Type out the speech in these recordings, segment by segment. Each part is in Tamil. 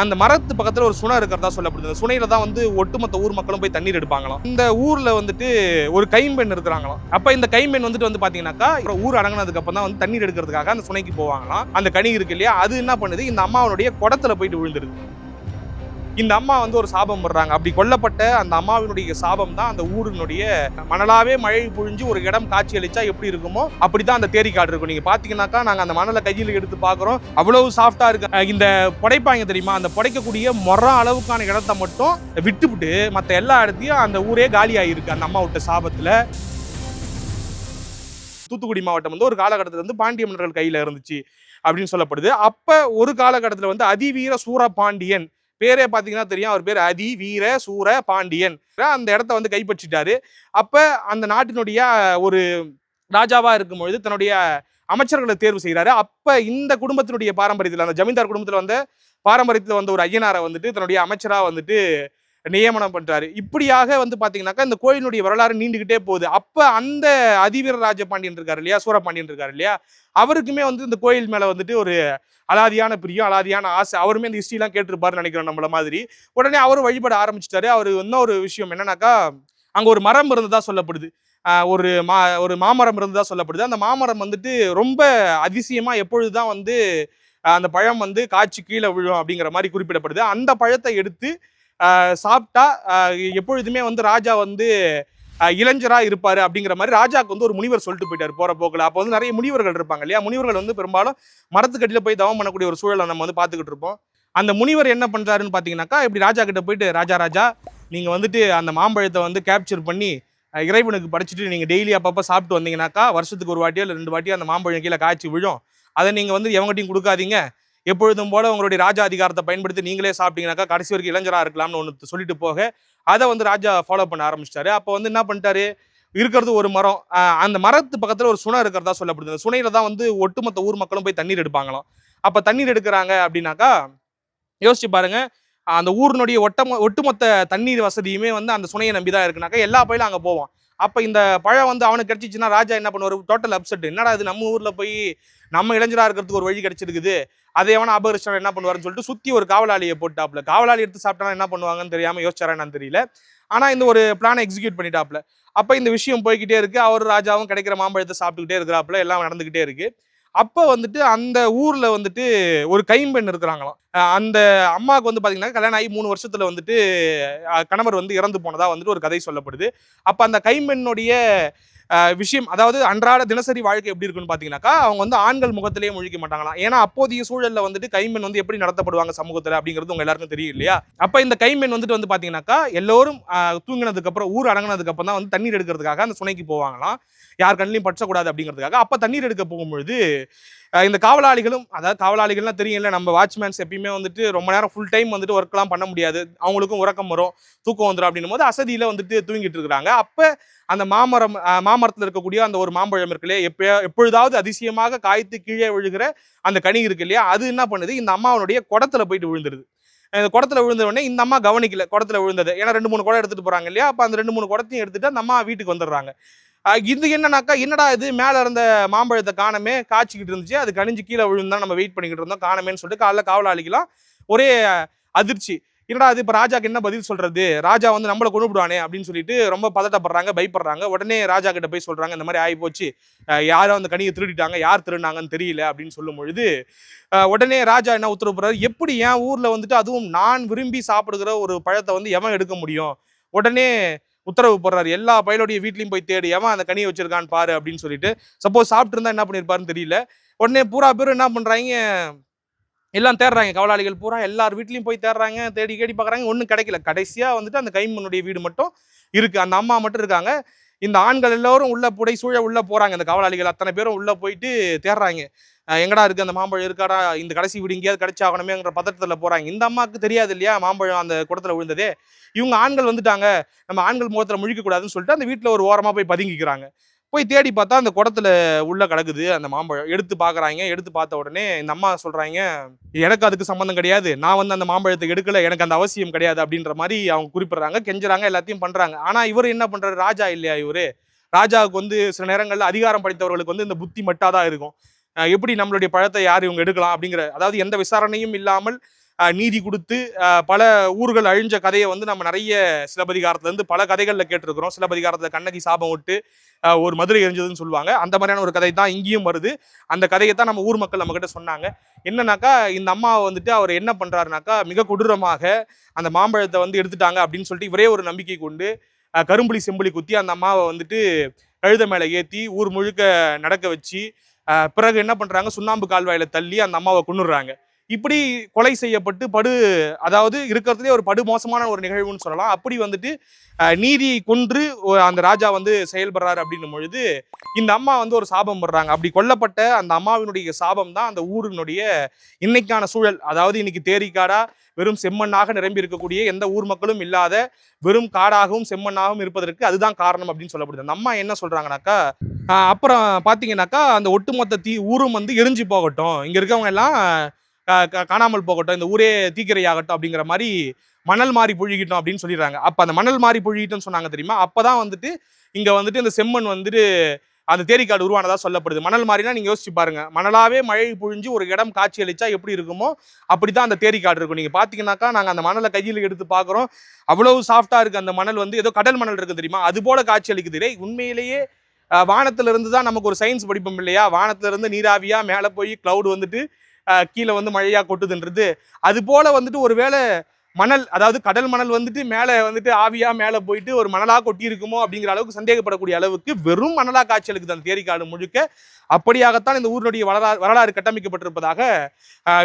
அந்த மரத்து பக்கத்துல ஒரு சுனை இருக்கிறதா சொல்லப்படுது. அந்த சுனையில தான் வந்து ஒட்டுமொத்த ஊர் மக்களும் போய் தண்ணீர் எடுப்பாங்களாம். இந்த ஊர்ல வந்துட்டு ஒரு கைம்பெண் இருக்கிறாங்களாம். அப்ப இந்த கைம்பெண் வந்துட்டு வந்து பாத்தீங்கன்னாக்கா ஊர் அடங்கினதுக்கு அப்புறம் தான் வந்து தண்ணீர் எடுக்கிறதுக்காக அந்த சுனைக்கு போவாங்களாம். அந்த கனி இருக்கு இல்லையா, அது என்ன பண்ணுது, இந்த அம்மாவனுடைய குடத்துல போயிட்டு விழுந்துருது. இந்த அம்மா வந்து ஒரு சாபம் படுறாங்க. அப்படி கொல்லப்பட்ட அந்த அம்மாவினுடைய சாபம் தான் அந்த ஊரினுடைய மணலாவே மழை பொழிஞ்சு ஒரு இடம் காட்சி அளிச்சா எப்படி இருக்குமோ அப்படிதான் அந்த தேரி காடு இருக்கும். நீங்க பாத்தீங்கன்னாக்கா நாங்க அந்த மணலை கையில் எடுத்து பாக்குறோம், அவ்வளவு சாஃப்டா இருக்கு. இந்த புடைப்பாங்க தெரியுமா, அந்த புடைக்கக்கூடிய அளவுக்கான இடத்தை மட்டும் விட்டுவிட்டு மத்த எல்லா இடத்தையும் அந்த ஊரே காலி ஆயிருக்கு அந்த அம்மா விட்ட சாபத்துல. தூத்துக்குடி மாவட்டம் வந்து ஒரு காலகட்டத்தில் வந்து பாண்டிய மன்னர்கள் கையில இருந்துச்சு அப்படின்னு சொல்லப்படுது. அப்ப ஒரு காலகட்டத்தில் வந்து அதிவீர சூர பாண்டியன், பேரே பாத்தீங்கன்னா தெரியும், அவர் பேர் அதி வீர சூர பாண்டியன், அந்த இடத்த வந்து கைப்பற்றிட்டாரு. அப்ப அந்த நாட்டினுடைய ஒரு ராஜாவா இருக்கும்பொழுது தன்னுடைய அமைச்சர்களை தேர்வு செய்யறாரு. அப்ப இந்த குடும்பத்தினுடைய பாரம்பரியத்தில், அந்த ஜமீன்தார் குடும்பத்தில் வந்த பாரம்பரியத்தில் வந்த ஒரு ஐயனாரை வந்துட்டு தன்னுடைய அமைச்சரா வந்துட்டு நியமனம் பண்றாரு. இப்படியாக வந்து பாத்தீங்கன்னாக்கா இந்த கோயிலுடைய வரலாறு நீண்டுகிட்டே போகுது. அப்ப அந்த அதிவீர ராஜபாண்டியன் இருக்காரு இல்லையா, சூரபாண்டியன் இருக்காரு இல்லையா, அவருக்குமே வந்து இந்த கோயில் மேல வந்துட்டு ஒரு அலாதியான பிரியம், அலாதியான ஆசை. அவருமே இந்த ஹிஸ்டரிலாம் கேட்டிருப்பாருன்னு நினைக்கிறோம் நம்மள மாதிரி. உடனே அவரும் வழிபட ஆரம்பிச்சிட்டாரு. அவரு இன்னொரு விஷயம் என்னன்னாக்கா, அங்க ஒரு மரம் இருந்ததா சொல்லப்படுது. ஒரு மாமரம் இருந்ததா சொல்லப்படுது. அந்த மாமரம் வந்துட்டு ரொம்ப அதிசயமா எப்பொழுதுதான் வந்து அந்த பழம் வந்து காய்ச்சி கீழே விழும் அப்படிங்கிற மாதிரி குறிப்பிடப்படுது. அந்த பழத்தை எடுத்து சாப்பிட்டா எப்பொழுதுமே வந்து ராஜா வந்து இளைஞரா இருப்பாரு அப்படிங்கிற மாதிரி ராஜாக்கு வந்து ஒரு முனிவர் சொல்லிட்டு போயிட்டாரு போற போக்குல. அப்போ வந்து நிறைய முனிவர்கள் இருப்பாங்க இல்லையா, முனிவர்கள் வந்து பெரும்பாலும் மரத்துக்கடியில போய் தவம் பண்ணக்கூடிய ஒரு சூழலை நம்ம வந்து பார்த்துக்கிட்டு இருப்போம். அந்த முனிவர் என்ன பண்றாருன்னு பாத்தீங்கன்னாக்கா, இப்படி ராஜா கிட்ட போயிட்டு, ராஜா நீங்க வந்துட்டு அந்த மாம்பழத்தை வந்து கேப்சர் பண்ணி இறைவனுக்கு படைச்சிட்டு நீங்க டெய்லி அப்பப்போ சாப்பிட்டு வந்தீங்கன்னாக்கா, வருஷத்துக்கு ஒரு வாட்டியோ இல்லை 2 வாட்டியோ அந்த மாம்பழம் கீழே காய்ச்சி விழும். அதை நீங்க வந்து எவங்ககிட்டையும் கொடுக்காதீங்க. எப்பொழுதும் போல உங்களுடைய ராஜா அதிகாரத்தை பயன்படுத்தி நீங்களே சாப்பிட்டீங்கன்னாக்கா கடைசி வரைக்கும் இளைஞரா இருக்கலாம்னு ஒன்று சொல்லிட்டு போக, அதை வந்து ராஜா ஃபாலோ பண்ண ஆரம்பிச்சிட்டாரு. அப்போ வந்து என்ன பண்ணிட்டாரு, இருக்கிறது ஒரு மரம், அந்த மரத்து பக்கத்துல ஒரு சுனை இருக்கிறதா சொல்லப்படுது. அந்த சுனையில தான் வந்து ஒட்டுமொத்த ஊர் மக்களும் போய் தண்ணீர் எடுப்பாங்களாம். அப்ப தண்ணீர் எடுக்கிறாங்க அப்படின்னாக்கா யோசிச்சு பாருங்க, அந்த ஊரினுடைய ஒட்டுமொத்த தண்ணீர் வசதியுமே வந்து அந்த சுனையை நம்பிதான் இருக்குனாக்கா எல்லா பயிலும் அங்க போவான். அப்ப இந்த பழம் வந்து அவனுக்கு கிடைச்சிச்சுன்னா ராஜா என்ன பண்ணுவாரு, டோட்டல் அப்செட். என்னடா இது, நம்ம ஊர்ல போய் நம்ம இளைஞரா இருக்கிறதுக்கு ஒரு வழி கிடைச்சிருக்குது, அதை எவனா அபகரிச்சவன் என்ன பண்ணுவாருன்னு சொல்லிட்டு சுத்தி ஒரு காவலாளியை போட்டாப்ல. காவலாளி எடுத்து சாப்பிட்டா என்ன பண்ணுவாங்கன்னு தெரியாம யோசிச்சாரா என்னன்னு தெரியல. ஆனா இந்த ஒரு பிளானை எக்ஸிக்யூட் பண்ணிட்டாப்ல. அப்ப இந்த விஷயம் போய்கிட்டே இருக்கு. அவர் ராஜாவும் கிடைக்கிற மாம்பழத்தை சாப்பிட்டுக்கிட்டே இருக்கிறாப்புல, எல்லாம் நடந்துகிட்டே இருக்கு. அப்ப வந்துட்டு அந்த ஊர்ல வந்துட்டு ஒரு கைம்பெண் இருக்கிறாங்களாம். அந்த அம்மாவுக்கு வந்து பாத்தீங்கன்னா கல்யாணம் ஆகி 3 வருஷத்துல வந்துட்டு கணவர் வந்து இறந்து போனதா வந்துட்டு ஒரு கதை சொல்லப்படுது. அப்ப அந்த கைம்பெண்ணுடைய விஷயம், அதாவது அன்றாட தினசரி வாழ்க்கை எப்படி இருக்குன்னு பாத்தீங்கன்னாக்கா, அவங்க வந்து ஆண்கள் முகத்திலேயே முழிக்க மாட்டாங்களாம். ஏன்னா அப்போதைய சூழல்ல வந்துட்டு கைம்பெண் வந்து எப்படி நடத்தப்படுவாங்க சமூகத்துல அப்படிங்கிறது உங்க எல்லாருக்கும் தெரியும் இல்லையா. அப்ப இந்த கைம்பெண் வந்துட்டு வந்து பாத்தீங்கன்னாக்கா, எல்லோரும் தூங்கினதுக்கு அப்புறம், ஊர் அடங்கினதுக்கு அப்புறம் தான் வந்து தண்ணீர் எடுக்கிறதுக்காக அந்த சுனைக்கு போவாங்களாம், யார் கண்ணிலையும் பற்றக்கூடாது அப்படிங்கிறதுக்காக. அப்ப தண்ணீர் எடுக்க போகும்பொழுது இந்த காவலாளிகளும், அதாவது காவலாளிகள்லாம் தெரியல, நம்ம வாட்ச்மேன்ஸ் எப்பயுமே வந்துட்டு ரொம்ப நேரம் ஃபுல் டைம் வந்துட்டு ஒர்க்லாம் பண்ண முடியாது, அவங்களுக்கும் உறக்கம் வரும், தூக்கம் வந்துடும் அப்படின்னும் போது அசதியில வந்துட்டு தூங்கிட்டு இருக்கிறாங்க. அப்ப அந்த மாமரத்தில் இருக்கக்கூடிய அந்த ஒரு மாம்பழம் இருக்கு இல்லையா, எப்பொழுதாவது அதிசயமாக காய்த்து கீழே விழுகிற அந்த கனி இருக்கு இல்லையா, அது என்ன பண்ணுது, இந்த அம்மாவனுடைய குடத்துல போயிட்டு விழுந்துருது. இந்த குடத்துல விழுந்த உடனே இந்த அம்மா கவனிக்கல குடத்துல விழுந்தது. ஏன்னா 2-3 குடம் எடுத்துட்டு போறாங்க இல்லையா, அப்ப அந்த 2-3 குடத்தையும் எடுத்துட்டு அந்த அம்மா வீட்டுக்கு வந்துடுறாங்க. இது என்னன்னாக்கா, என்னடா இது மேல இருந்த மாம்பழத்தை காணமே, காய்ச்சிக்கிட்டு இருந்துச்சு, அது கனிஞ்சு கீழே விழுந்தா நம்ம வெயிட் பண்ணிக்கிட்டு இருந்தோம், காணமேன்னு சொல்லிட்டு காலைல காவலாளிக்கலாம் ஒரே அதிர்ச்சி. என்னடா அது, இப்ப ராஜாக்கு என்ன பதில் சொல்றது, ராஜா வந்து நம்மளை கொண்டுபிடுவானே அப்படின்னு சொல்லிட்டு ரொம்ப பதட்டப்படுறாங்க, பயப்படுறாங்க. உடனே ராஜா கிட்ட போய் சொல்றாங்க, இந்த மாதிரி ஆகி போச்சு, யாரும் அந்த கனியை திருடிட்டாங்க, யார் திருடினாங்கன்னு தெரியல அப்படின்னு சொல்லும் பொழுது உடனே ராஜா என்ன உத்தரவு போடுறாரு, எப்படி என் ஊர்ல வந்துட்டு அதுவும் நான் விரும்பி சாப்பிடுகிற ஒரு பழத்தை வந்து எவன் எடுக்க முடியும். உடனே உத்தரவு போடுறாரு, எல்லா பயலுடைய வீட்லயும் போய் தேடு, எவன் அந்த கனியை வச்சிருக்கான்னு பாரு அப்படின்னு சொல்லிட்டு. சப்போஸ் சாப்பிட்டு இருந்தா என்ன பண்ணிருப்பாருன்னு தெரியல. உடனே பூரா பேரும் என்ன பண்றாங்க, எல்லாம் தேடுறாங்க, காவலாளிகள் பூரா எல்லார் வீட்லயும் போய் தேடுறாங்க, தேடி கேடி பாக்குறாங்க, ஒன்றும் கிடைக்கல. கடைசியா வந்துட்டு அந்த கைம்பெண்ணுடைய வீடு மட்டும் இருக்கு, அந்த அம்மா மட்டும் இருக்காங்க. இந்த ஆண்கள் எல்லாரும் உள்ள புடை சூழ உள்ள போறாங்க, இந்த காவலாளிகள் அத்தனை பேரும் உள்ள போயிட்டு தேடுறாங்க, எங்கடா இருக்கு அந்த மாம்பழம், இருக்காடா, இந்த கடைசி வீடு எங்கேயாவது கிடைச்சாகணுமேங்கிற பதட்டத்துல போறாங்க. இந்த அம்மாவுக்கு தெரியாது இல்லையா மாம்பழம் அந்த குடத்துல விழுந்ததே. இவங்க ஆண்கள் வந்துட்டாங்க, நம்ம ஆண்கள் முகத்துல முழிக்க கூடாதுன்னு சொல்லிட்டு அந்த வீட்டுல ஒரு ஓரமா போய் பதுங்கிக்கிறாங்க. போய் தேடி பார்த்தா அந்த குடத்துல உள்ள கிடக்குது அந்த மாம்பழம். எடுத்து பாக்குறாங்க. எடுத்து பார்த்த உடனே இந்த அம்மா சொல்றாங்க, எனக்கு அதுக்கு சம்பந்தம் கிடையாது, நான் வந்து அந்த மாம்பழத்தை எடுக்கல, எனக்கு அந்த அவசியம் கிடையாது அப்படின்ற மாதிரி அவங்க குறிப்பிடுறாங்க, கெஞ்சுறாங்க, எல்லாத்தையும் பண்றாங்க. ஆனா இவர் என்ன பண்றாரு, ராஜா இல்லையா இவரு, ராஜாவுக்கு வந்து சில நேரங்கள்ல அதிகாரம் படைத்தவர்களுக்கு வந்து இந்த புத்தி மட்டாதான் இருக்கும். எப்படி நம்மளுடைய பழத்தை யார் இவங்க எடுக்கலாம் அப்படிங்கிற, அதாவது எந்த விசாரணையும் இல்லாமல் நீதி கொடுத்து பல ஊர்கள் அழிஞ்ச கதையை வந்து நம்ம நிறைய சிலப்பதிகாரத்துல இருந்து பல கதைகள்ல கேட்டிருக்கிறோம். சிலப்பதிகாரத்துல கண்ணகி சாபம் விட்டு ஒரு மதுரை எரிஞ்சதுன்னு சொல்லுவாங்க. அந்த மாதிரியான ஒரு கதை தான் இங்கேயும் வருது. அந்த கதையை தான் நம்ம ஊர் மக்கள் நம்ம கிட்ட சொன்னாங்க. என்னன்னாக்கா இந்த அம்மாவை வந்துட்டு அவர் என்ன பண்றாருனாக்கா மிக கொடூரமாக அந்த மாம்பழத்தை வந்து எடுத்துட்டாங்க அப்படின்னு சொல்லிட்டு இவரே ஒரு நம்பிக்கை கொண்டு கரும்புலி செம்புலி குத்தி அந்த அம்மாவை வந்துட்டு கழுத மேல ஏத்தி ஊர் முழுக்க நடக்க வச்சு பிறகு என்ன பண்றாங்க, சுண்ணாம்பு கால்வாயில தள்ளி அந்த அம்மாவை கொன்னுடுறாங்க. இப்படி கொலை செய்யப்பட்டு அதாவது இருக்கிறதுலே ஒரு படுமோசமான ஒரு நிகழ்வுன்னு சொல்லலாம். அப்படி வந்துட்டு நீதியை கொன்று அந்த ராஜா வந்து செயல்படுறாரு அப்படின்னும் பொழுது இந்த அம்மா வந்து ஒரு சாபம் படுறாங்க. அப்படி கொல்லப்பட்ட அந்த அம்மாவினுடைய சாபம் தான் அந்த ஊரினுடைய இன்னைக்கான சூழல். அதாவது இன்னைக்கு தேரிக்காடா வெறும் செம்மண்ணாக நிரம்பி இருக்கக்கூடிய எந்த ஊர் மக்களும் இல்லாத வெறும் காடாகவும் செம்மண்ணாகவும் இருப்பதற்கு அதுதான் காரணம் அப்படின்னு சொல்லப்படுது. அந்த அம்மா என்ன சொல்றாங்கனாக்கா, அப்புறம் பாத்தீங்கன்னாக்கா அந்த ஒட்டுமொத்த ஊரும் வந்து எரிஞ்சு போகட்டும், இங்க இருக்கவங்க எல்லாம் காணாமல் போகட்டும், இந்த ஊரே தீக்கிரையாகட்டும் அப்படிங்கிற மாதிரி மணல் மாறி பொழிகிட்டோம் அப்படின்னு சொல்லிடுறாங்க. அப்ப அந்த மணல் மாறி பொழிகிட்டோம்னு சொன்னாங்க தெரியுமா, அப்பதான் வந்துட்டு இங்க வந்துட்டு இந்த செம்மண் வந்துட்டு அந்த தேரிக்காடு உருவானதா சொல்லப்படுது. மணல் மாறினா நீங்க யோசிச்சு பாருங்க, மணலாவே மழை பொழிஞ்சு ஒரு இடம் காட்சி அளிச்சா எப்படி இருக்குமோ அப்படித்தான் அந்த தேரிக்காடு இருக்கும். நீங்க பாத்தீங்கன்னாக்கா நாங்க அந்த மணலை கையில் எடுத்து பாக்குறோம், அவ்வளவு சாஃப்டா இருக்கு அந்த மணல் வந்து, ஏதோ கடல் மணல் இருக்கு தெரியுமா, அது போல காட்சி அளிக்குது. உண்மையிலேயே வானத்துல இருந்து தான் நமக்கு ஒரு சயின்ஸ் படிப்போம் இல்லையா, வானத்துல இருந்து நீராவியா மேல போய் கிளவுட் வந்துட்டு கீழே வந்து மழையா கொட்டுதுன்றது, அது போல வந்துட்டு ஒருவேளை மணல், அதாவது கடல் மணல் வந்துட்டு மேலே வந்துட்டு ஆவியா மேலே போயிட்டு ஒரு மணலா கொட்டி இருக்குமோ அப்படிங்கிற அளவுக்கு சந்தேகப்படக்கூடிய அளவுக்கு வெறும் மணலா காட்சி அளிக்குது அந்த தேரிக்காடு முழுக்க. அப்படியாகத்தான் இந்த ஊரினுடைய வரலாறு கட்டமைக்கப்பட்டிருப்பதாக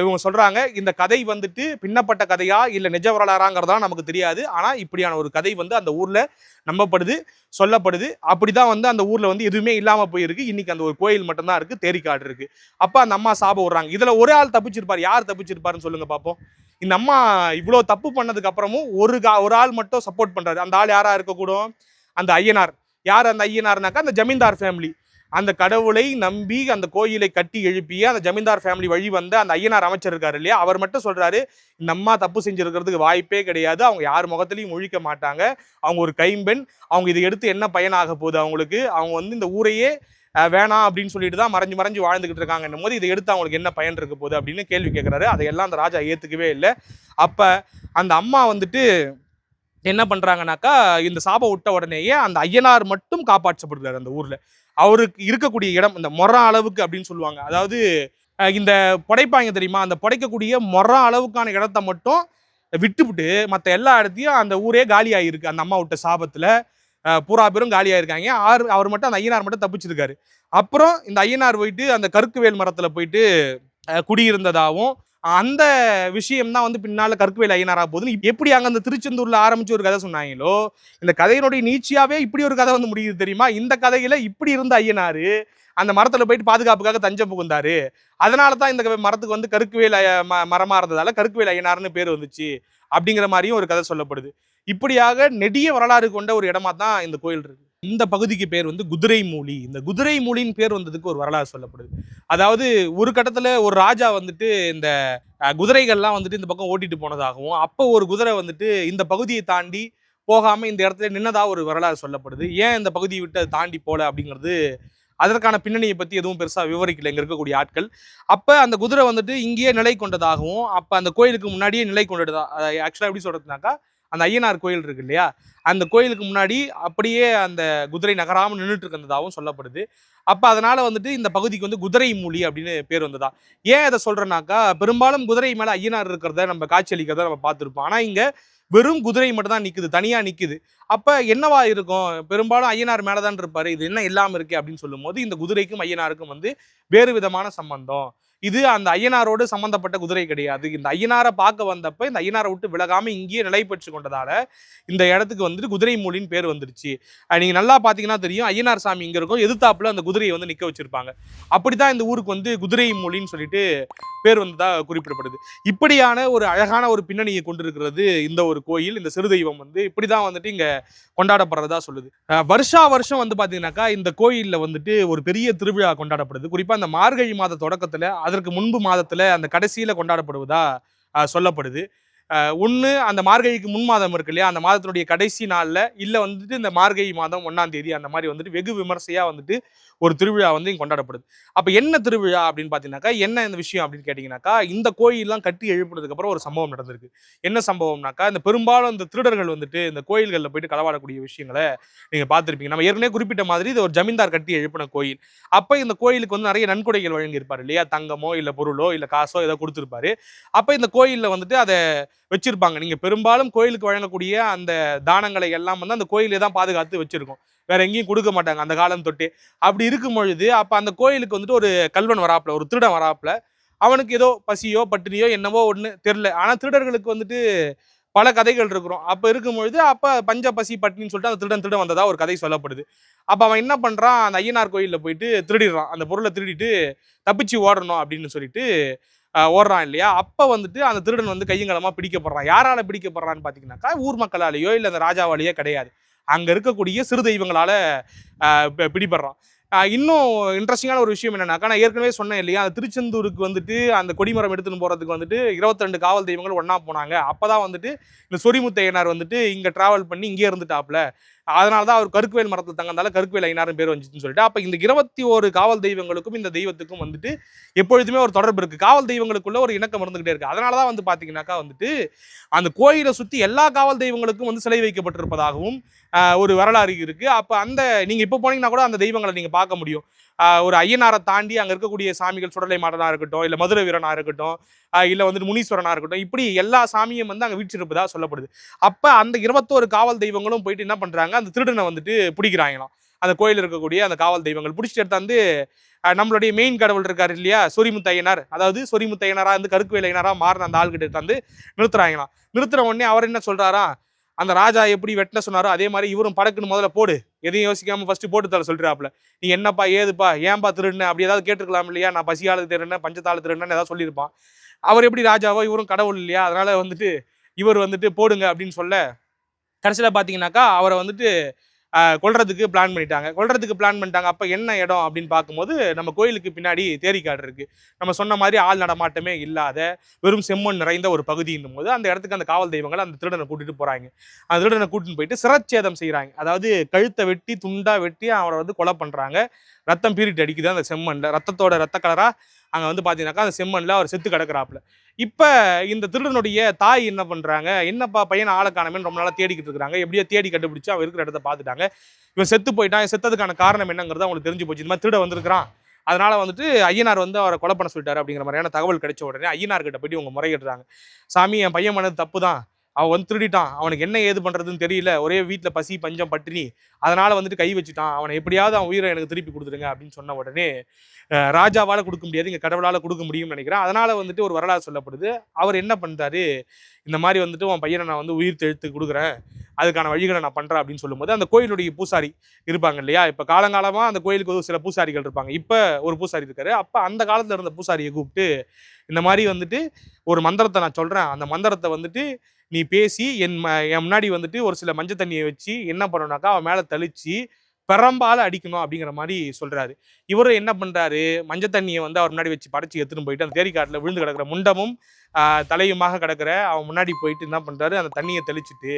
இவங்க சொல்றாங்க. இந்த கதை வந்துட்டு பின்னப்பட்ட கதையா இல்ல நிஜ வரலாறாங்கிறதா நமக்கு தெரியாது. ஆனா இப்படியான ஒரு கதை வந்து அந்த ஊர்ல நம்பப்படுது, சொல்லப்படுது. அப்படிதான் வந்து அந்த ஊர்ல வந்து எதுவுமே இல்லாம போயிருக்கு. இன்னைக்கு அந்த ஒரு கோயில் மட்டும்தான் இருக்கு, தேரிக்காடு இருக்கு. அப்ப அந்த அம்மா சாபம் விடுறாங்க. இதுல ஒரு ஆள் தப்பிச்சிருப்பாரு. யார் தப்பிச்சிருப்பாருன்னு சொல்லுங்க பாப்போம். இந்த அம்மா இவ்வளவு தப்பு பண்ணதுக்கு அப்புறமும் ஒரு ஆள் மட்டும் சப்போர்ட் பண்றாரு. அந்த ஆள் யாரா இருக்கக்கூடும், அந்த ஐயனார். யார் அந்த ஐயனார்னாக்கா அந்த ஜமீன்தார் ஃபேமிலி. அந்த கடவுளை நம்பி அந்த கோயிலை கட்டி எழுப்பிய அந்த ஜமீன்தார் ஃபேமிலி வழி வந்த அந்த ஐயனார் அமைச்சர் இருக்காரு இல்லையா, அவர் மட்டும் சொல்றாரு இந்த அம்மா தப்பு செஞ்சிருக்கிறதுக்கு வாய்ப்பே கிடையாது, அவங்க யார் முகத்திலையும் முழிக்க மாட்டாங்க, அவங்க ஒரு கைம்பெண், அவங்க இதை எடுத்து என்ன பயனாக போகுது அவங்களுக்கு, அவங்க வந்து இந்த ஊரையே வேணாம் அப்படின்னு சொல்லிட்டு தான் மறைஞ்சு வாழ்ந்துகிட்டு இருக்காங்கன்னும் போது இதை எடுத்து அவங்களுக்கு என்ன பயன் இருக்க போகுது அப்படின்னு கேள்வி கேட்கிறாரு. அதையெல்லாம் அந்த ராஜா ஏத்துக்கவே இல்லை. அப்ப அந்த அம்மா வந்துட்டு என்ன பண்றாங்கனாக்கா, இந்த சாபம் விட்ட உடனேயே அந்த ஐயனார் மட்டும் காப்பாற்றப்படுறாரு அந்த ஊர்ல. அவருக்கு இருக்கக்கூடிய இடம் இந்த மொர அளவுக்கு அப்படின்னு சொல்லுவாங்க. அதாவது இந்த புடைப்பாங்க தெரியுமா, அந்த புடைக்கக்கூடிய மொர அளவுக்கான இடத்த மட்டும் விட்டுவிட்டு மற்ற எல்லா இடத்தையும் அந்த ஊரே காலி ஆகிருக்கு. அந்த அம்மா விட்ட சாபத்துல பூரா பேரும் காலியா இருக்காங்க. அவர் மட்டும் அந்த ஐயனார் மட்டும் தப்பிச்சிருக்காரு. அப்புறம் இந்த ஐயனார் போயிட்டு அந்த கருக்குவேல் மரத்துல போயிட்டு குடியிருந்ததாகவும் அந்த விஷயம் தான் வந்து பின்னால கருக்குவேல் ஐயனாரா போகுதுன்னு எப்படி அங்க அந்த திருச்செந்தூர்ல ஆரம்பிச்சு ஒரு கதை சொன்னாங்களோ, இந்த கதையினுடைய நீட்சியாவே இப்படி ஒரு கதை வந்து முடியுது தெரியுமா. இந்த கதையில இப்படி இருந்த ஐயனாரு அந்த மரத்துல போயிட்டு பாதுகாப்புக்காக தஞ்சம் புகுந்தாரு. அதனாலதான் இந்த மரத்துக்கு வந்து கருக்குவேல் மரமா இருந்ததால கருக்குவேல் ஐயனார்னு பேர் வந்துச்சு அப்படிங்கிற மாதிரியும் ஒரு கதை சொல்லப்படுது. இப்படியாக நெடிய வரலாறு கொண்ட ஒரு இடமா தான் இந்த கோயில் இருக்கு. இந்த பகுதிக்கு பேர் வந்து குதிரை மூலி. இந்த குதிரை மூலின்னு பேர் வந்ததுக்கு ஒரு வரலாறு சொல்லப்படுது. அதாவது ஒரு கட்டத்துல ஒரு ராஜா வந்துட்டு இந்த குதிரைகள்லாம் வந்துட்டு இந்த பக்கம் ஓட்டிட்டு போனதாகவும், அப்போ ஒரு குதிரை வந்துட்டு இந்த பகுதியை தாண்டி போகாம இந்த இடத்துல நின்னதா ஒரு வரலாறு சொல்லப்படுது. ஏன் இந்த பகுதியை விட்டு அதை தாண்டி போல அப்படிங்கிறது, அதற்கான பின்னணியை பத்தி எதுவும் பெருசா விவரிக்கல இங்க இருக்கக்கூடிய ஆட்கள். அப்ப அந்த குதிரை வந்துட்டு இங்கேயே நிலை கொண்டதாகவும், அப்ப அந்த கோயிலுக்கு முன்னாடியே நிலை கொண்டதா, ஆக்சுவலா எப்படி சொல்றதுனாக்கா, அந்த ஐயனார் கோயில் இருக்கு இல்லையா, அந்த கோயிலுக்கு முன்னாடி அப்படியே அந்த குதிரை நகராம நின்றுட்டு இருந்ததாகவும் சொல்லப்படுது. அப்ப அதனால வந்துட்டு இந்த பகுதிக்கு வந்து குதிரை மூலி அப்படின்னு பேர் வந்ததா. ஏன் அதை சொல்றேன்னாக்கா, பெரும்பாலும் குதிரை மேல ஐயனார் இருக்கிறத நம்ம காட்சி அளிக்கிறத நம்ம பார்த்துருப்போம். ஆனா இங்க வெறும் குதிரை மட்டும் தான் நிக்குது, தனியா நிக்குது. அப்ப என்னவா இருக்கும், பெரும்பாலும் ஐயனார் மேலதான் இருப்பாரு, இது என்ன இல்லாம இருக்கு அப்படின்னு சொல்லும் போது இந்த குதிரைக்கும் ஐயனாருக்கும் வந்து வேறு விதமான சம்பந்தம். இது அந்த ஐயனாரோடு சம்பந்தப்பட்ட குதிரை கிடையாது. இந்த ஐயனாரை பார்க்க வந்தப்ப இந்த ஐயனாரை விட்டு விலகாம இங்கேயே நிலை பெற்று கொண்டதால இந்த இடத்துக்கு வந்துட்டு குதிரை மூலின்னு பேர் வந்துருச்சு. நீங்க நல்லா பாத்தீங்கன்னா தெரியும், ஐயனார் சாமி இங்க இருக்கும், எதிர்த்தாப்புல அந்த குதிரையை வந்து நிக்க வச்சிருப்பாங்க. அப்படித்தான் இந்த ஊருக்கு வந்து குதிரை மூலின்னு சொல்லிட்டு பேர் வந்ததா குறிப்பிடப்படுது. இப்படியான ஒரு அழகான ஒரு பின்னணியை கொண்டிருக்கிறது இந்த ஒரு கோயில். இந்த சிறு தெய்வம் வந்து இப்படிதான் வந்துட்டு இங்க கொண்டாடப்படுறதா சொல்லுது. வருஷம் வந்து பாத்தீங்கன்னாக்கா இந்த கோயில்ல வந்துட்டு ஒரு பெரிய திருவிழா கொண்டாடப்படுது. குறிப்பா அந்த மார்கழி மாத தொடக்கத்துல, அதற்கு முன்பு மாதத்துல அந்த கடைசியில கொண்டாடப்படுவதா சொல்லப்படுது. ஒன்று அந்த மார்கழிக்கு முன் மாதம் இருக்கு இல்லையா, அந்த மாதத்தினுடைய கடைசி நாளில், இல்லை வந்துட்டு இந்த மார்கழி மாதம் 1ஆம் தேதி அந்த மாதிரி வந்துட்டு வெகு விமர்சையாக வந்துட்டு ஒரு திருவிழா வந்து இங்க கொண்டாடப்படுது. அப்ப என்ன திருவிழா அப்படின்னு பாத்தீங்கன்னாக்கா, என்ன இந்த விஷயம் அப்படின்னு கேட்டீங்கன்னாக்கா, இந்த கோயில்லாம் கட்டி எழுப்புனதுக்கு அப்புறம் ஒரு சம்பவம் நடந்திருக்கு. என்ன சம்பவம்னாக்கா, இந்த பெரும்பாலும் இந்த திருடர்கள் வந்துட்டு இந்த கோயில்கள்ல போயிட்டு களவாடக்கூடிய விஷயங்கள நீங்க பார்த்திருப்பீங்க. நம்ம ஏற்கனவே குறிப்பிட்ட மாதிரி இது ஒரு ஜமீன்தார் கட்டி எழுப்பின கோயில். அப்ப இந்த கோயிலுக்கு வந்து நிறைய நன்கொடைகள் வழங்கியிருப்பாரு இல்லையா? தங்கமோ, இல்ல பொருளோ, இல்ல காசோ ஏதோ குடுத்திருப்பாரு. அப்ப இந்த கோயில்ல வந்துட்டு அத வச்சிருப்பாங்க. நீங்க பெரும்பாலும் கோயிலுக்கு வழங்கக்கூடிய அந்த தானங்களை எல்லாம் வந்து அந்த கோயிலே தான் பாதுகாத்து வச்சிருக்கும். வேற எங்கேயும் குடுக்க மாட்டாங்க அந்த காலம் தொட்டே. அப்படி இருக்கும் பொழுது, அப்ப அந்த கோயிலுக்கு வந்துட்டு ஒரு கள்வன் வராப்புல, ஒரு திருடன் வராப்புல. அவனுக்கு ஏதோ பசியோ, பட்டினியோ என்னவோ ஒண்ணு தெரியல. ஆனா திருடர்களுக்கு வந்துட்டு பல கதைகள் இருக்கிறோம். அப்ப இருக்கும்பொழுது, அப்ப பஞ்ச, பசி, பட்டினின்னு சொல்லிட்டு அந்த திருடன் வந்ததா ஒரு கதை சொல்லப்படுது. அப்ப அவன் என்ன பண்றான், அந்த ஐயனார் கோயில்ல போயிட்டு திருடிடுறான். அந்த பொருள திருடிட்டு தப்பிச்சு ஓடணும் அப்படின்னு சொல்லிட்டு ஓடுறான் இல்லையா? அப்ப வந்துட்டு அந்த திருடன் வந்து கையங்களமா பிடிக்கப்படுறான். யாரால பிடிக்கப்படுறான்னு பார்த்தீங்கன்னாக்கா, ஊர் மக்களாலேயோ இல்ல அந்த ராஜாவாலேயோ கிடையாது. அங்க இருக்கக்கூடிய சிறு தெய்வங்களால பிடிபடுறான். இன்னும் இன்ட்ரெஸ்டிங்கான ஒரு விஷயம் என்னன்னாக்கா, நான் ஏற்கனவே சொன்னேன் இல்லையா? அந்த திருச்செந்தூருக்கு வந்துட்டு அந்த கொடிமரம் எடுத்துன்னு போறதுக்கு வந்துட்டு 22 காவல் தெய்வங்கள் ஒண்ணா போனாங்க. அப்பதான் வந்துட்டு இந்த சொரிமுத்தையனார் வந்துட்டு இங்க டிராவல் பண்ணி இங்கேயே இருந்துட்டாப்ல. அதனால தான் அவர் கருக்குவேல் மரத்துல தங்கனால கருக்குவேல் ஐயனார்னு பேர் வந்துச்சுன்னு சொல்லிட்டு, அப்ப இந்த 21 காவல் தெய்வங்களுக்கும் இந்த தெய்வத்துக்கும் வந்துட்டு எப்பொழுதுமே ஒரு தொடர்பு இருக்கு. காவல் தெய்வங்களுக்குள்ள ஒரு இணக்கம் இருந்துகிட்டே இருக்கு. அதனால தான் வந்து பாத்தீங்கன்னாக்கா வந்துட்டு அந்த கோயிலை சுத்தி எல்லா காவல் தெய்வங்களுக்கும் வந்து சிலை வைக்கப்பட்டிருப்பதாகவும் ஒரு வரலாறு இருக்கு. அப்ப அந்த நீங்க இப்ப போனீங்கன்னா கூட அந்த தெய்வங்களை நீங்க பார்க்க முடியும். ஒரு ஐயனாரை தாண்டி அங்க இருக்கக்கூடிய சாமிகள் சுடலை மாடனா இருக்கட்டும், இல்ல மதுரை வீரனா இருக்கட்டும், இல்ல வந்துட்டு முனீஸ்வரனா இருக்கட்டும், இப்படி எல்லா சாமியும் வந்து அங்க வீற்றிருப்பதா சொல்லப்படுது. அப்ப அந்த 21 காவல் தெய்வங்களும் போயிட்டு என்ன பண்றாங்க, அந்த திருடனை வந்துட்டு பிடிக்கிறாங்களாம். அந்த கோயில் இருக்கக்கூடிய அந்த காவல் தெய்வங்கள் பிடிச்சிட்டு எடுத்தாந்து நம்மளுடைய மெயின் கடவுள் இருக்காரு இல்லையா, சொரிமுத்து ஐயனார், அதாவது சொரிமுத்து ஐயனாரா வந்து கருக்குவேல் ஐயனாரா மாறின அந்த ஆள்கிட்ட எடுத்தாந்து நிறுத்துறாங்களாம். நிறுத்துற உடனே அவர் என்ன சொல்றாரா, அந்த ராஜா எப்படி வெட்ட சொன்னாரோ அதே மாதிரி இவரும் படக்குன்னு முதல்ல போடு, எதையும் யோசிக்காம ஃபர்ஸ்ட் போட்டு தர சொல்றாப்ல. நீ என்னப்பா ஏதுப்பா ஏன்பா திருடுன அப்படி ஏதாவது கேட்டுருக்கலாம் இல்லையா, நான் பசியால திருடுனேன் பஞ்சத்தால திருடுனேன்னு ஏதாவது சொல்லியிருப்பான். அவர் எப்படி ராஜாவோ இவரும் கடவுள் இல்லையா, அதனால வந்துட்டு இவர் வந்துட்டு போடுங்க அப்படின்னு சொல்ல, கடைசியில பாத்தீங்கன்னாக்கா அவரை வந்துட்டு கொல்றதுக்கு பிளான் பண்ணிட்டாங்க. அப்ப என்ன இடம் அப்படின்னு பார்க்கும்போது, நம்ம கோயிலுக்கு பின்னாடி தேரிக்காடு இருக்கு. நம்ம சொன்ன மாதிரி ஆள் நடமாட்டமே இல்லாத வெறும் செம்மண் நிறைந்த ஒரு பகுதின்னும் போது அந்த இடத்துக்கு அந்த காவல் தெய்வங்கள் அந்த திருடனை கூட்டிட்டு போறாங்க. அந்த திருடனை கூட்டிட்டு போயிட்டு சிரச்சேதம் செய்யறாங்க. அதாவது கழுத்தை வெட்டி துண்டா வெட்டி அவரை வந்து கொலை பண்றாங்க. ரத்தம் பீறிட்டு அடிக்குது அந்த செம்மண்ல. ரத்தத்தோட ரத்த கலரா அங்க வந்து பாத்தீங்கன்னாக்கா அந்த செம்மண்ல அவர் செத்து கிடக்குறாப்புல. இப்ப இந்த திருடனுடைய தாய் என்ன பண்றாங்க, என்னப்பா பையனை ஆள காணோமேன்னு ரொம்ப நாளா தேடிக்கிட்டு இருக்காங்க. எப்படியோ தேடி கண்டுபிடிச்சு அவன் இருக்கிற இடத்த பார்த்துட்டாங்க. இவன் செத்து போயிட்டான். செத்ததுக்கான காரணம் என்னங்கிறது அவங்களுக்கு தெரிஞ்சு போச்சு. இந்த மாதிரி திருட வந்திருக்கிறான். அதனால வந்துட்டு ஐயனார் வந்து அவரை கொலை பண்ண சொல்லிட்டாரு அப்படிங்கிற மாதிரியான தகவல் கிடைச்ச உடனே ஐயனார் கிட்ட போயிட்டு இவங்க முறையிடுறாங்க. சாமி என் பையன் பண்ணது தப்பு தான். அவன் வந்து திருடிட்டான். அவனுக்கு என்ன ஏது பண்றதுன்னு தெரியல. ஒரே வீட்டுல பசி பஞ்சம் பட்டினி. அதனால வந்துட்டு கை வச்சுட்டான். அவனை எப்படியாவது அவன் உயிரை எனக்கு திருப்பி கொடுத்துடுங்க அப்படின்னு சொன்ன உடனே ராஜாவால கொடுக்க முடியாது, இங்க கடவுளால கொடுக்க முடியும்னு நினைக்கிறேன். அதனால வந்துட்டு ஒரு வரலாறு சொல்லப்படுது. அவர் என்ன பண்றாரு, இந்த மாதிரி வந்துட்டு உன் பையனை நான் வந்து உயிர் தெழுத்து கொடுக்குறேன், அதுக்கான வழிகளை நான் பண்றேன் அப்படின்னு சொல்லும்போது அந்த கோயிலுடைய பூசாரி இருப்பாங்க இல்லையா, இப்ப காலங்காலமா அந்த கோயிலுக்கு ஒரு சில பூசாரிகள் இருப்பாங்க. இப்ப ஒரு பூசாரி இருக்காரு. அப்ப அந்த காலத்துல இருந்த பூசாரியை கூப்பிட்டு இந்த மாதிரி வந்துட்டு ஒரு மந்திரத்தை நான் சொல்றேன், அந்த மந்திரத்தை வந்துட்டு நீ பேசி என் முன்னாடி வந்துட்டு ஒரு சில மஞ்சள் தண்ணியை வச்சு என்ன பண்ணணும்னாக்கா அவன் மேல தெளிச்சு பெரம்பால அடிக்கணும் அப்படிங்கிற மாதிரி சொல்றாரு. இவரும் என்ன பண்றாரு, மஞ்சள் தண்ணியை வந்து அவர் முன்னாடி வச்சு படைச்சு எடுத்துன்னு போயிட்டு அந்த தேரிக்காட்டுல விழுந்து கிடக்குற முண்டமும் தலையுமாக கிடக்குற அவன் முன்னாடி போயிட்டு என்ன பண்றாரு, அந்த தண்ணியை தெளிச்சுட்டு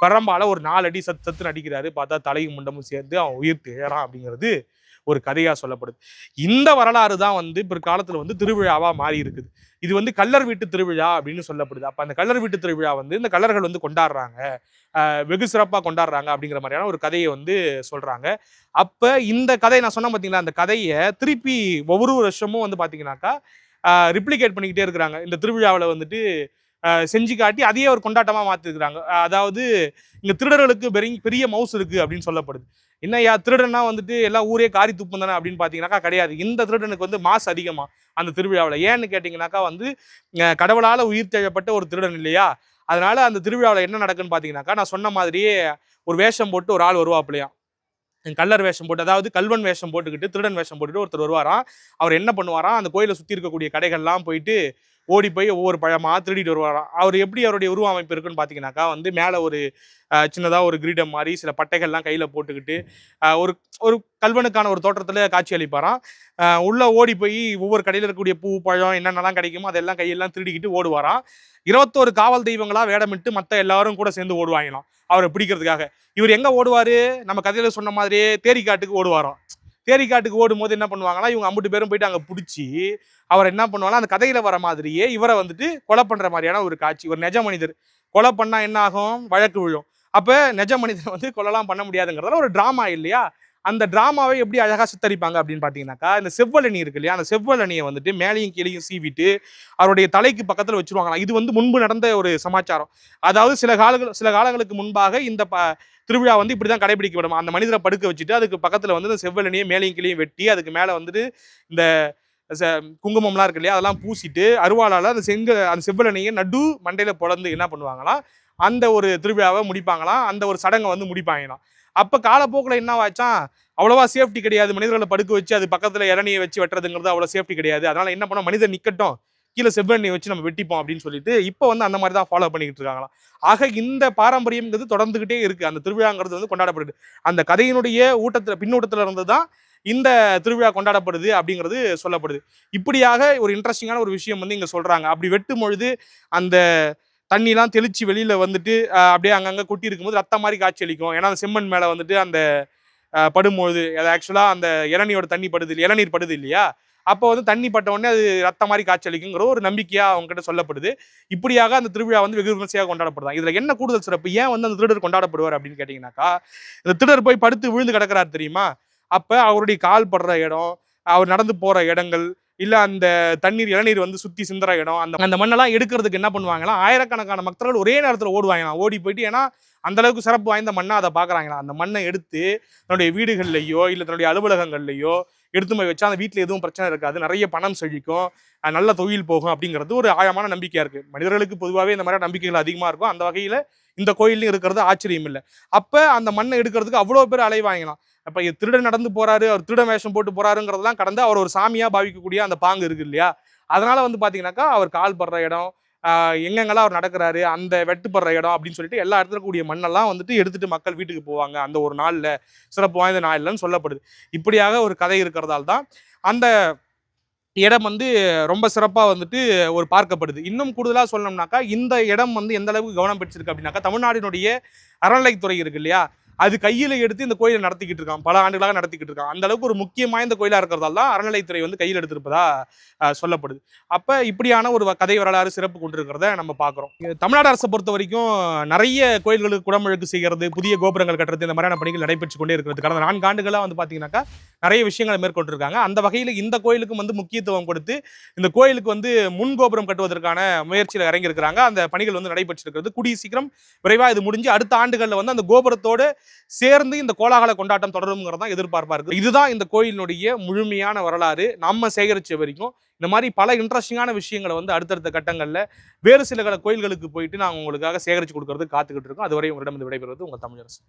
பெரம்பால ஒரு 4 அடி சத்து சத்துன்னு அடிக்கிறாரு. பார்த்தா தலையும் முண்டமும் சேர்ந்து அவன் உயிர் திழறான் அப்படிங்கிறது ஒரு கதையா சொல்லப்படுது. இந்த வரலாறு தான் வந்து பிற்காலத்துல வந்து திருவிழாவா மாறி இருக்குது. இது வந்து கள்ளர் வீட்டு திருவிழா அப்படின்னு சொல்லப்படுது. அப்ப அந்த கள்ளர் வீட்டு திருவிழா வந்து இந்த கள்ளர்கள் வந்து கொண்டாடுறாங்க, வெகு சிறப்பா கொண்டாடுறாங்க அப்படிங்கிற மாதிரியான ஒரு கதையை வந்து சொல்றாங்க. அப்ப இந்த கதை நான் சொன்னேன் பாத்தீங்களா, அந்த கதையை திருப்பி ஒவ்வொரு வருஷமும் வந்து பாத்தீங்கன்னாக்கா ரிப்ளிகேட் பண்ணிக்கிட்டே இருக்கிறாங்க. இந்த திருவிழாவில் வந்துட்டு செஞ்சு காட்டி அதையே ஒரு கொண்டாட்டமா மாத்திருக்கிறாங்க. அதாவது இங்க திருடர்களுக்கு பெரிய மவுஸ் இருக்கு அப்படின்னு சொல்லப்படுது. என்னய்யா திருடனா வந்துட்டு எல்லா ஊரே காரி துப்பும் தானே அப்படின்னு பாத்தீங்கன்னாக்கா கிடையாது. இந்த திருடனுக்கு வந்து மாசு அதிகமா அந்த திருவிழாவில். ஏன்னு கேட்டீங்கன்னாக்கா வந்து கடவுளால உயிர் தேழப்பட்ட ஒரு திருடன் இல்லையா, அதனால அந்த திருவிழாவில் என்ன நடக்குன்னு பாத்தீங்கன்னாக்கா நான் சொன்ன மாதிரியே ஒரு வேஷம் போட்டு ஒரு ஆள் வருவாப்லையா, கள்ளர் வேஷம் போட்டு, அதாவது கல்வன் வேஷம் போட்டுக்கிட்டு திருடன் வேஷம் போட்டுட்டு ஒருத்தர் வருவாராம். அவர் என்ன பண்ணுவாராம், அந்த கோயிலை சுத்தி இருக்கக்கூடிய கடைகள்லாம் போயிட்டு ஓடி போய் ஒவ்வொரு பழமா திருடிட்டு வருவாராம். அவர் எப்படி அவருடைய உருவ அமைப்பு இருக்குன்னு பாத்தீங்கன்னாக்கா வந்து மேல ஒரு சின்னதா ஒரு கிரீடம் மாதிரி சில பட்டைகள்லாம் கையில போட்டுக்கிட்டு ஒரு ஒரு கல்வனுக்கான ஒரு தோற்றத்துல காட்சி அளிப்பாராம். உள்ள ஓடி போய் ஒவ்வொரு கடையில இருக்கக்கூடிய பூ பழம் என்னென்னலாம் கிடைக்குமோ அதெல்லாம் கையெல்லாம் திருடிக்கிட்டு ஓடுவாராம். 21 காவல் தெய்வங்களா வேடமிட்டு மத்த எல்லாரும் கூட சேர்ந்து ஓடுவாங்களாம் அவரை பிடிக்கிறதுக்காக. இவர் எங்க ஓடுவாரு, நம்ம கதையில சொன்ன மாதிரியே தேரிக்காட்டுக்கு ஓடுவாராம். தேரிக்காட்டுக்கு ஓடும்போது என்ன பண்ணுவாங்கன்னா இவங்க அம்புட்டு பேரும் போயிட்டு அங்கே பிடிச்சி அவர் என்ன பண்ணுவாங்கன்னா அந்த கதையில வர மாதிரியே இவரை வந்துட்டு கொலை பண்ற மாதிரியான ஒரு காட்சி. ஒரு நெஜ மனிதர் கொலை பண்ணா என்ன ஆகும்? வழக்கு விழும். அப்ப நெஜ மனிதர் வந்து கொலைலாம் பண்ண முடியாதுங்கிறதால ஒரு டிராமா இல்லையா? அந்த டிராமாவை எப்படி அழகா சித்தரிப்பாங்க அப்படின்னு பாத்தீங்கன்னாக்கா, இந்த செவ்வழனி இருக்கு இல்லையா? அந்த செவ்வழனியை வந்துட்டு மேலையும் கீழையும் சீவிட்டு அவருடைய தலைக்கு பக்கத்துல வச்சிருவாங்களாம். இது வந்து முன்பு நடந்த ஒரு சமாச்சாரம். அதாவது சில காலங்களுக்கு முன்பாக இந்த திருவிழா வந்து இப்படிதான் கடைபிடிக்கப்படும். அந்த மனிதரை படுக்க வச்சுட்டு அதுக்கு பக்கத்துல வந்து இந்த செவ்வழனியை மேலையும் கீழையும் வெட்டி அதுக்கு மேல வந்துட்டு இந்த குங்குமம்லாம் இருக்கு இல்லையா? அதெல்லாம் பூசிட்டு அருவாளால அந்த செவ்வழனியை நடு மண்டையில பொளந்து என்ன பண்ணுவாங்களாம், அந்த ஒரு திருவிழாவை முடிப்பாங்களாம். அந்த ஒரு சடங்கை வந்து முடிப்பாங்களாம். அப்ப காலப்போக்கில் என்ன ஆச்சான், அவ்வளவா சேஃப்டி கிடையாது. மனிதர்களை படுக்க வச்சு அது பக்கத்துல இளநியை வச்சு வெட்டுறதுங்கிறது அவ்வளவு சேஃப்டி கிடையாது. அதனால என்ன பண்ணோம், மனிதர் நிக்கட்டும், கீழே செவ்வெண்ணெயை வச்சு நம்ம வெட்டிப்போம் அப்படின்னு சொல்லிட்டு இப்போ வந்து அந்த மாதிரி தான் ஃபாலோ பண்ணிக்கிட்டு இருக்காங்களாம். ஆக இந்த பாரம்பரியம்ங்கிறது தொடர்ந்துகிட்டே இருக்கு. அந்த திருவிழாங்கிறது வந்து கொண்டாடப்படுது. அந்த கதையினுடைய பின்னூட்டத்துல இருந்து தான் இந்த திருவிழா கொண்டாடப்படுது அப்படிங்கிறது சொல்லப்படுது. இப்படியாக ஒரு இன்ட்ரெஸ்டிங்கான ஒரு விஷயம் வந்து இங்க சொல்றாங்க. அப்படி வெட்டும் பொழுது அந்த தண்ணிலாம் தெளிச்சு வெளியில வந்துட்டு அப்படியே அங்கங்க கொட்டி இருக்கும்போது ரத்தம் மாதிரி காட்சி அளிக்கும். ஏன்னா அந்த செம்மண் மேல வந்துட்டு அந்த படும்பொழுது அது ஆக்சுவலா அந்த இளநியோட தண்ணி படுது, இளநீர் படுது இல்லையா? அப்போ வந்து தண்ணி பட்ட உடனே அது ரத்த மாதிரி காட்சியளிக்குங்கிற ஒரு நம்பிக்கையா அவங்க கிட்ட சொல்லப்படுது. இப்படியாக அந்த திருவிழா வந்து வெகு விமர்சையாக கொண்டாடப்படுதான். இதுல என்ன கூடுதல் சிறப்பு, ஏன் வந்து அந்த திருடர் கொண்டாடப்படுவார் அப்படின்னு கேட்டீங்கன்னாக்கா, இந்த திருடர் போய் படுத்து விழுந்து கிடக்கிறார் தெரியுமா? அப்ப அவருடைய கால் படுற இடம், அவர் நடந்து போற இடங்கள், இல்ல அந்த இளநீர் வந்து சுத்தி சிந்துற இடம், அந்த மண்ணெல்லாம் எடுக்கிறதுக்கு என்ன பண்ணுவாங்கன்னா, ஆயிரக்கணக்கான மக்கள் ஒரே நேரத்தில் ஓடுவாங்களாம். ஓடி போயிட்டு ஏன்னா அந்த அளவுக்கு சிறப்பு வாய்ந்த மண்ணா அதை பாக்குறாங்களா. அந்த மண்ணை எடுத்து தன்னுடைய வீடுகள்லையோ இல்ல தன்னுடைய அலுவலகங்கள்லையோ எடுத்து போய் வச்சா அந்த வீட்டில் எதுவும் பிரச்சனை இருக்காது, நிறைய பணம் செழிக்கும், நல்ல தொழில் போகும் அப்படிங்கிறது ஒரு ஆழமான நம்பிக்கையா இருக்கு. மனிதர்களுக்கு பொதுவாகவே இந்த மாதிரி நம்பிக்கைகள் அதிகமா இருக்கும். அந்த வகையில இந்த கோயிலையும் இருக்கிறது ஆச்சரியம் இல்லை. அப்ப அந்த மண்ணை எடுக்கிறதுக்கு அவ்வளவு பேர் அலைவாங்களாம். அப்ப திருடன் நடந்து போறாரு, அவர் திருடன் வேஷம் போட்டு போறாருங்கிறதெல்லாம் கடந்து அவர் ஒரு சாமியா பாவிக்கக்கூடிய அந்த பாங்கு இருக்கு இல்லையா? அதனால வந்து பாத்தீங்கன்னாக்கா அவர் கால் படுற இடம், எங்கெங்கெல்லாம் அவர் நடக்கிறாரு, அந்த வெட்டுப்படுற இடம் அப்படின்னு சொல்லிட்டு எல்லா இடத்துல கூடிய மண்ணெல்லாம் வந்துட்டு எடுத்துட்டு மக்கள் வீட்டுக்கு போவாங்க அந்த ஒரு நாள்ல, சிறப்பு வாய்ந்த நாள்லன்னு சொல்லப்படுது. இப்படியாக ஒரு கதை இருக்கிறதால தான் அந்த இடம் வந்து ரொம்ப சிறப்பா வந்துட்டு ஒரு பார்க்கப்படுது. இன்னும் கூடுதலா சொல்லணும்னாக்கா, இந்த இடம் வந்து எந்த அளவுக்கு கவனம் பெற்றிருக்கு அப்படின்னாக்கா, தமிழ்நாட்டினுடைய அறநிலைத்துறை இருக்கு இல்லையா? அது கையில எடுத்து இந்த கோயிலை நடத்திக்கிட்டு இருக்கான். பல ஆண்டுகளாக நடத்திக்கிட்டு இருக்கான். அந்த அளவுக்கு ஒரு முக்கியம் வாய்ந்த கோயிலா இருக்கிறதால தான் அறநிலைத்துறை வந்து கையில் எடுத்திருப்பதா சொல்லப்படுது. அப்ப இப்படியான ஒரு கதை வரலாறு சிறப்பு கொண்டிருக்கிறத நம்ம பார்க்கிறோம். தமிழ்நாடு அரசை பொறுத்த வரைக்கும் நிறைய கோயில்களுக்கு குடமுழுக்கு செய்கிறது, புதிய கோபுரங்கள் கட்டுறது, இந்த மாதிரியான பணிகள் நடைபெற்று கொண்டே இருக்கிறது. கடந்த 4 ஆண்டுகளா வந்து பாத்தீங்கன்னாக்கா நிறைய விஷயங்களை மேற்கொண்டிருக்காங்க. அந்த வகையில் இந்த கோயிலுக்கும் வந்து முக்கியத்துவம் கொடுத்து இந்த கோயிலுக்கு வந்து முன் கோபுரம் கட்டுவதற்கான முயற்சியில் இறங்கி இருக்கிறாங்க. அந்த பணிகள் வந்து நடைபெற்றிருக்கிறது. கூடிய சீக்கிரம் விரைவா இது முடிஞ்சு அடுத்த ஆண்டுகள்ல வந்து அந்த கோபுரத்தோடு சேர்ந்து இந்த கோலாகல கொண்டாட்டம் தொடரும்ங்கிறதா எதிர்பார்ப்பா இருக்கு. இதுதான் இந்த கோயிலினுடைய முழுமையான வரலாறு. நம்ம சேகரிச்ச வரைக்கும் இந்த மாதிரி பல இன்ட்ரெஸ்டிங்கான விஷயங்களை வந்து அடுத்தடுத்த கட்டங்கள்ல வேறு சில கோயில்களுக்கு போயிட்டு நாங்கள் உங்களுக்காக சேகரித்து கொடுக்கறது காத்துக்கிட்டு இருக்கோம். அதுவரை உங்களிடம் விடைபெறுவது உங்கள் தமிழரசு.